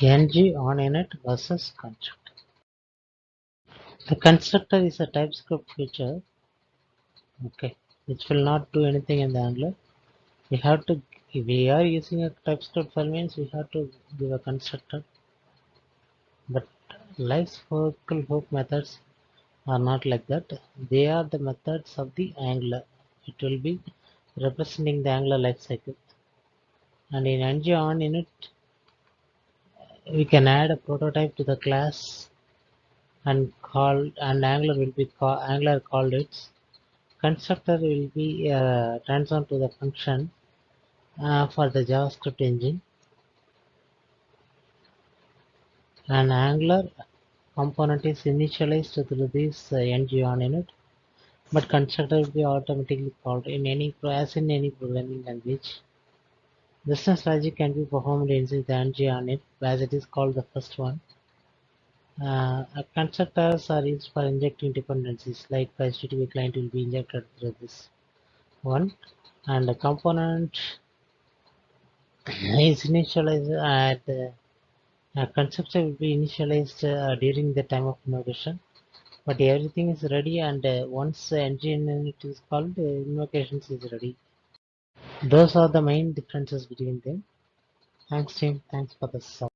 NGONINIT versus constructor. The constructor is a TypeScript feature, okay, which will not do anything in the Angular. We have to, if we are using a TypeScript file means we have to give a constructor. But lifecycle hook methods are not like that. They are the methods of the Angular. It will be representing the Angular lifecycle. And in NGONINIT, we can add a prototype to the class and Angular will be Angular called its constructor will be transformed to the function for the JavaScript engine. An Angular component is initialized through this NGONINIT, but constructor will be automatically called in any programming language. Business logic can be performed inside the NGONINIT as it is called the first one. Constructors are used for injecting dependencies, like HTTP client will be injected through this one, and the component is initialized at constructor will be initialized during the time of invocation, but everything is ready, and once the engine is called, the invocations is ready. Those are the main differences between them. Thanks team, thanks for the support.